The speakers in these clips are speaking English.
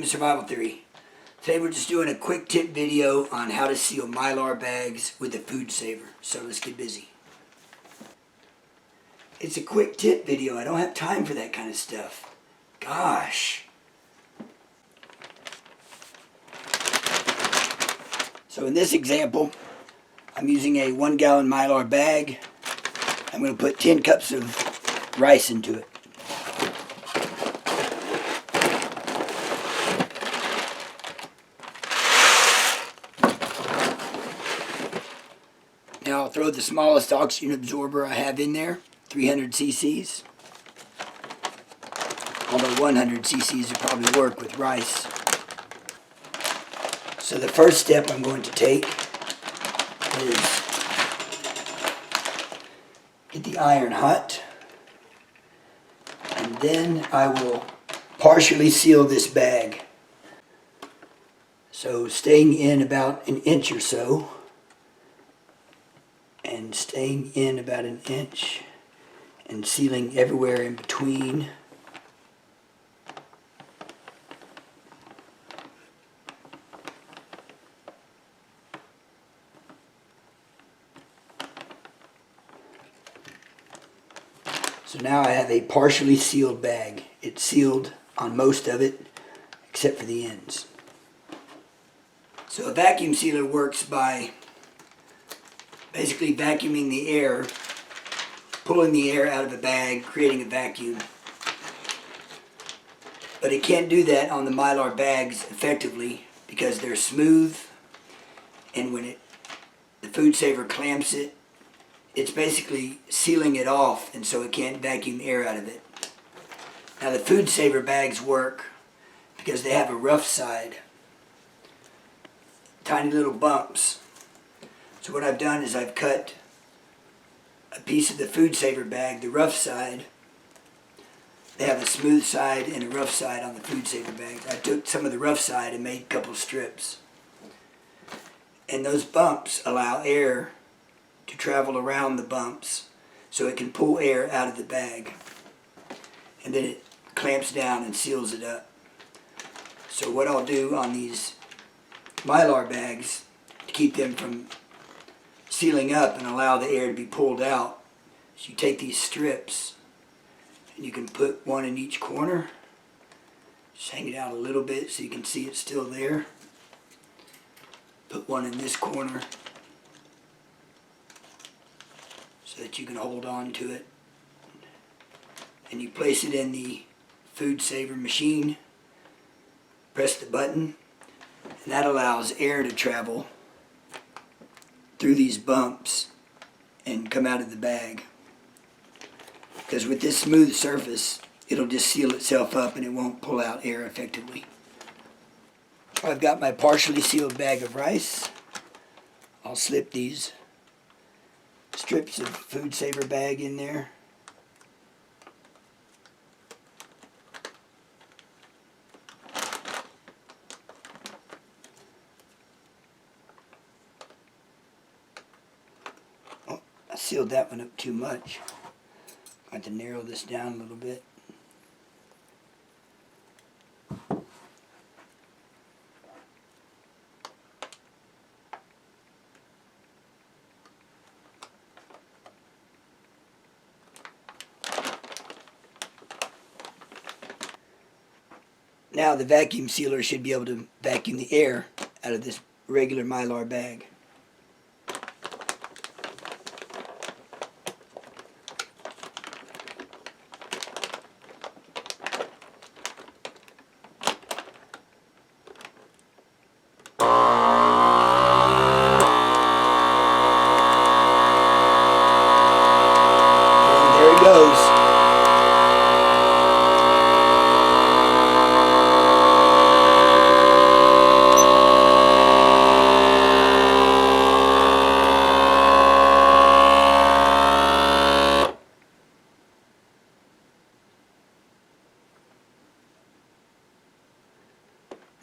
Survival Theory. Today we're just doing a quick tip video on how to seal Mylar bags with a food saver. So let's get busy. It's a quick tip video. I don't have time for that kind of stuff. Gosh. So in this example, I'm using a 1 gallon Mylar bag. I'm going to put 10 cups of rice into it. Now I'll throw the smallest oxygen absorber I have in there, 300 cc's. Although 100 cc's would probably work with rice. So the first step I'm going to take is get the iron hot, and then I will partially seal this bag. So staying in about an inch or so, and staying in about an inch, and sealing everywhere in between. So now I have a partially sealed bag. It's sealed on most of it, except for the ends. So a vacuum sealer works by basically vacuuming the air, pulling the air out of a bag, creating a vacuum. But it can't do that on the Mylar bags effectively because they're smooth, and when the food saver clamps it, it's basically sealing it off, and so it can't vacuum air out of it. Now the food saver bags work because they have a rough side, tiny little bumps. So what I've done is I've cut a piece of the food saver bag, the rough side. They have a smooth side and a rough side on the food saver bags. I took some of the rough side and made a couple strips. And those bumps allow air to travel around the bumps so it can pull air out of the bag. And then it clamps down and seals it up. So what I'll do on these Mylar bags to keep them from sealing up and allow the air to be pulled out is you take these strips and you can put one in each corner. Just hang it out a little bit so you can see it's still there. Put one in this corner so that you can hold on to it. And you place it in the food saver machine. Press the button, and that allows air to travel through these bumps and come out of the bag. Because with this smooth surface, it'll just seal itself up and it won't pull out air effectively. I've got my partially sealed bag of rice. I'll slip these strips of food saver bag in there. Oh, I sealed that one up too much. I have to narrow this down a little bit. Now the vacuum sealer should be able to vacuum the air out of this regular Mylar bag. And there it goes.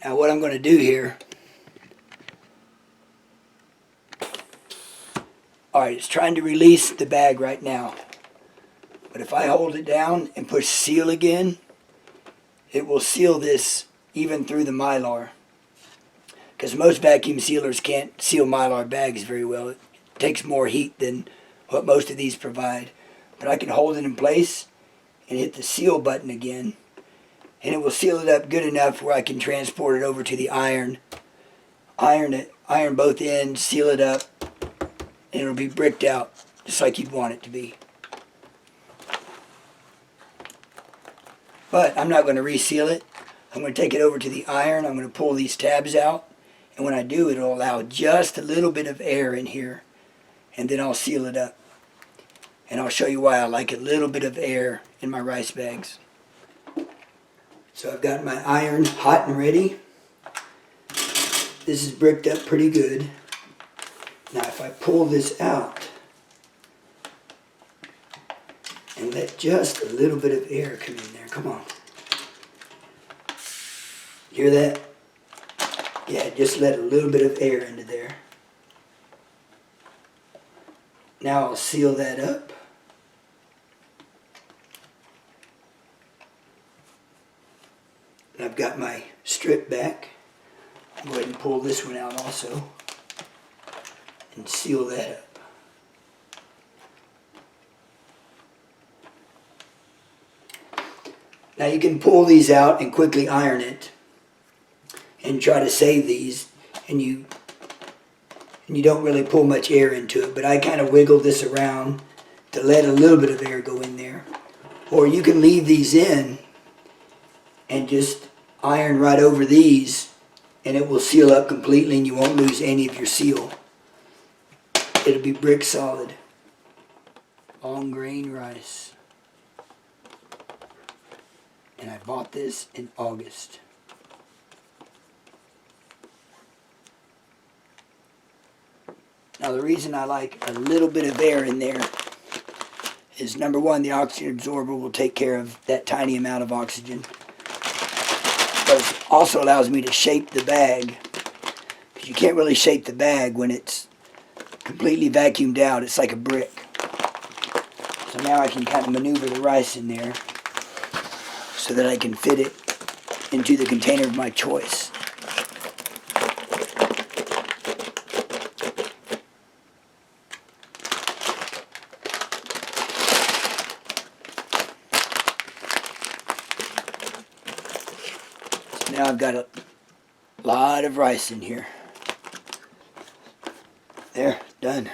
Now what I'm going to do here, alright, it's trying to release the bag right now. But if I hold it down and push seal again, it will seal this even through the Mylar. Because most vacuum sealers can't seal Mylar bags very well. It takes more heat than what most of these provide. But I can hold it in place and hit the seal button again, and it will seal it up good enough where I can transport it over to the iron both ends, seal it up, and it'll be bricked out just like you'd want it to be. But I'm not going to reseal it. I'm going to take it over to the iron. I'm going to pull these tabs out, and when I do, it'll allow just a little bit of air in here, and then I'll seal it up. And I'll show you why I like a little bit of air in my rice bags. So I've got my iron hot and ready. This is bricked up pretty good. Now if I pull this out and let just a little bit of air come in there, come on. Hear that? Yeah, just let a little bit of air into there. Now I'll seal that up. And I've got my strip back. I'll go ahead and pull this one out also and seal that up. Now you can pull these out and quickly iron it and try to save these, and you don't really pull much air into it, but I kind of wiggle this around to let a little bit of air go in there. Or you can leave these in and just iron right over these, and it will seal up completely and you won't lose any of your seal. It'll be brick solid. Long grain rice. And I bought this in August. Now the reason I like a little bit of air in there is, number one, the oxygen absorber will take care of that tiny amount of oxygen. But it also allows me to shape the bag, because you can't really shape the bag when it's completely vacuumed out. It's like a brick. So now I can kind of maneuver the rice in there so that I can fit it into the container of my choice. Now I've got a lot of rice in here. There, done.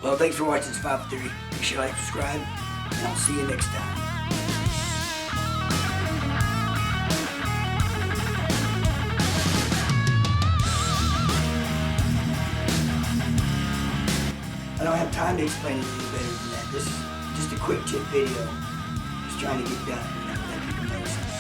Well, thanks for watching Survival Theory. Make sure you like, subscribe, and I'll see you next time. I don't have time to explain it any better than that. This is just a quick tip video. Just trying to get done. Thank you for noticing.